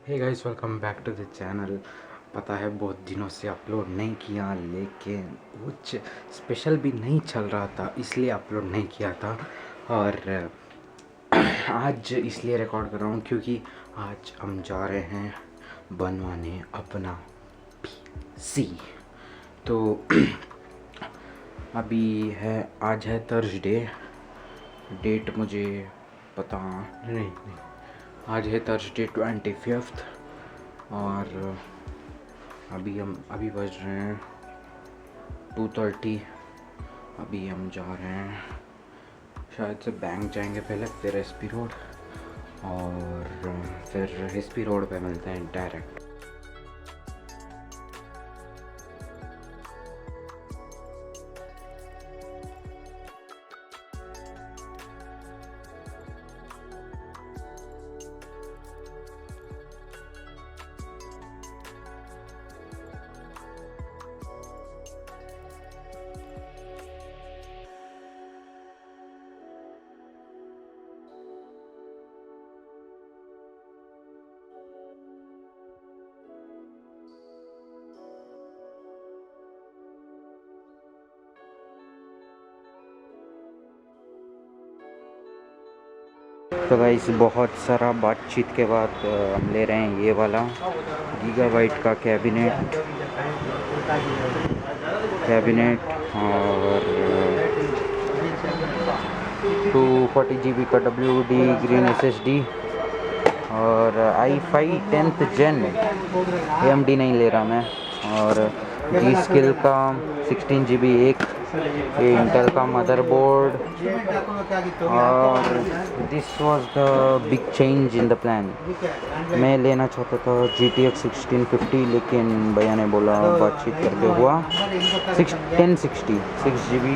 Hey guys, welcome back to the channel. पता है बहुत दिनों से अपलोड नहीं किया, लेकिन कुछ स्पेशल भी नहीं चल रहा था, इसलिए अपलोड नहीं किया था। और आज इसलिए रिकॉर्ड कर रहा हूँ क्योंकि आज हम जा रहे हैं बनवाने अपना पीसी। तो आज है थर्सडे। डेट मुझे पता नहीं, आज है थर्सडे 25th। और अभी बज रहे हैं 2:30। अभी हम जा रहे हैं, शायद से बैंक जाएंगे पहले, फिर एसपी रोड, और फिर एसपी रोड पे मिलते हैं डायरेक्ट। तो गाइस, बहुत सारा बातचीत के बाद हम ले रहे हैं ये वाला गीगाबाइट का कैबिनेट और 240 GB का WD ग्रीन SSD और i5 10th Gen AMD नहीं ले रहा मैं। और G Skill का 16 GB एक, ये इंटेल का मदरबोर्ड। और this was the big change in the plan. मैं लेना चाहता था GTX 1650, लेकिन भैया ने बोला बातचीत करके हुआ 1060 6 GB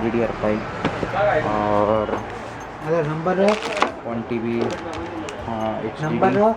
DDR5 और नंबर 1 TB नंबर HDD।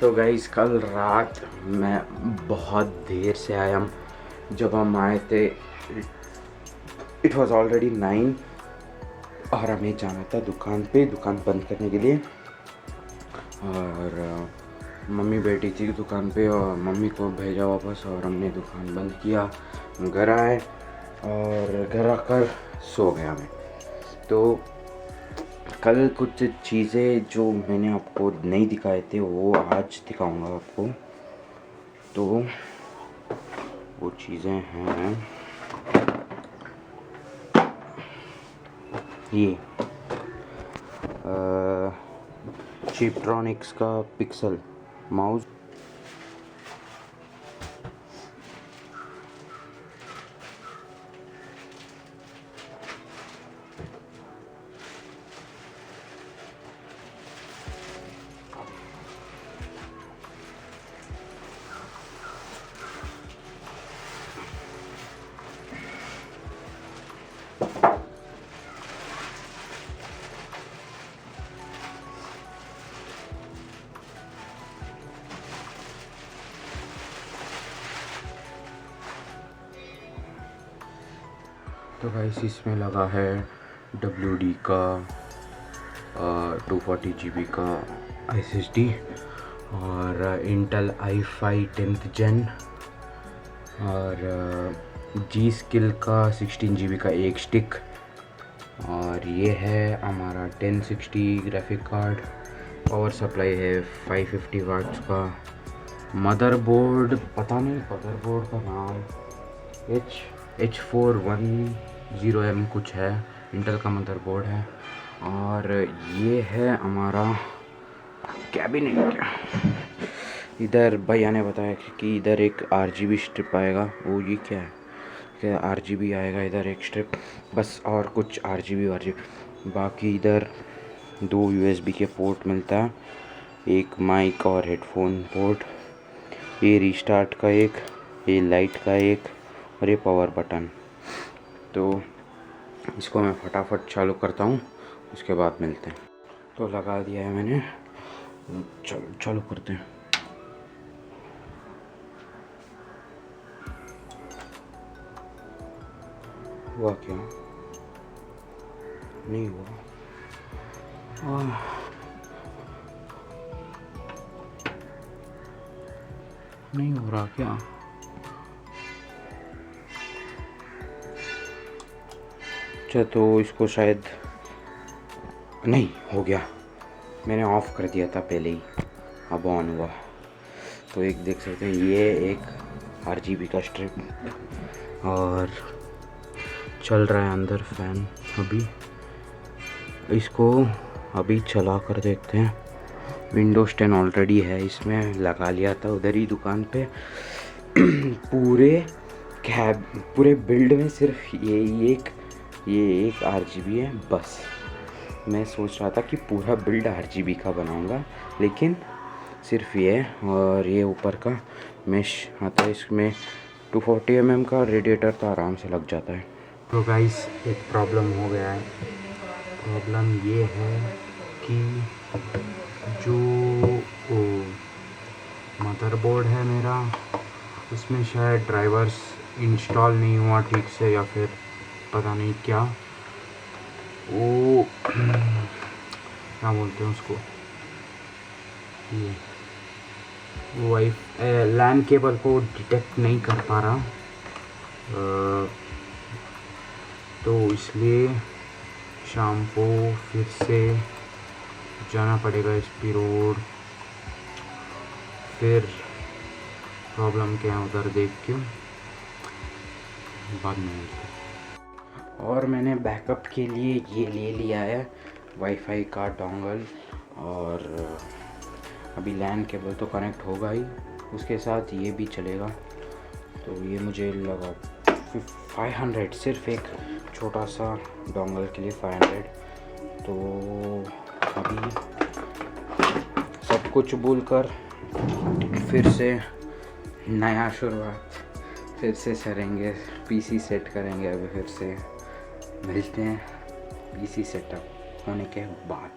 तो गाइस कल रात मैं बहुत देर से आया। जब हम आए थे इट वॉज ऑलरेडी 9 और हमें जाना था दुकान पे, दुकान बंद करने के लिए। और मम्मी बैठी थी दुकान पे और मम्मी को भेजा वापस और हमने दुकान बंद किया। घर आए और घर आकर सो गया मैं। तो कल कुछ चीज़ें जो मैंने आपको नहीं दिखाए थे वो आज दिखाऊंगा आपको। तो वो चीज़ें हैं ये चिपट्रॉनिक्स का पिक्सल माउस। तो गाइस इसमें लगा है WD का 240 GB का SSD और इंटेल i5 10th Gen और G-Skill का 16 GB का एक स्टिक। और ये है हमारा 1060 ग्राफिक कार्ड। पावर सप्लाई है 550 वाट्स का। मदरबोर्ड पता नहीं मदरबोर्ड का नाम H410M कुछ है, इंटेल का मदरबोर्ड है। और ये है हमारा कैबिनेट। इधर भैया ने बताया कि इधर एक RGB स्ट्रिप आएगा। वो ये क्या है, क्या RGB आएगा इधर एक स्ट्रिप बस, और कुछ RGB। बाकी इधर 2 USB के पोर्ट मिलता है, एक माइक और हेडफोन पोर्ट, ये रीस्टार्ट का एक, ये लाइट का एक और ये पावर बटन। तो इसको मैं फटाफट चालू करता हूँ, उसके बाद मिलते हैं। तो लगा दिया है मैंने, चलो चालू करते हैं। हुआ क्या? नहीं हुआ। नहीं हो रहा क्या? अच्छा तो इसको शायद नहीं हो गया, मैंने ऑफ़ कर दिया था पहले ही, अब ऑन हुआ। तो एक देख सकते हैं ये एक RGB का स्ट्रिप और चल रहा है अंदर फैन। अभी इसको अभी चला कर देखते हैं। विंडोज़ 10 ऑलरेडी है इसमें, लगा लिया था उधर ही दुकान पे। पूरे बिल्ड में सिर्फ ये एक RGB है बस। मैं सोच रहा था कि पूरा बिल्ड RGB का बनाऊंगा, लेकिन सिर्फ ये और ये ऊपर का मेश आता है। इसमें 240 mm का रेडिएटर तो आराम से लग जाता है। तो गाइस एक प्रॉब्लम हो गया है। प्रॉब्लम ये है कि जो मदरबोर्ड है मेरा, उसमें शायद ड्राइवर्स इंस्टॉल नहीं हुआ ठीक से, या फिर पता नहीं क्या, वो क्या बोलते हैं उसको, ये लैन केबल को डिटेक्ट नहीं कर पा रहा। तो इसलिए शाम को फिर से जाना पड़ेगा SP रोड। फिर प्रॉब्लम क्या है उधर देख के बाद में। और मैंने बैकअप के लिए ये ले लिया है वाईफाई का डोंगल, और अभी लैन केबल तो कनेक्ट होगा ही, उसके साथ ये भी चलेगा। तो ये मुझे लगा 500, सिर्फ एक छोटा सा डोंगल के लिए 500। तो अभी सब कुछ भूलकर फिर से नया शुरुआत फिर से करेंगे, PC सेट करेंगे। अभी फिर से मिलते हैं PC सेटअप होने के बाद।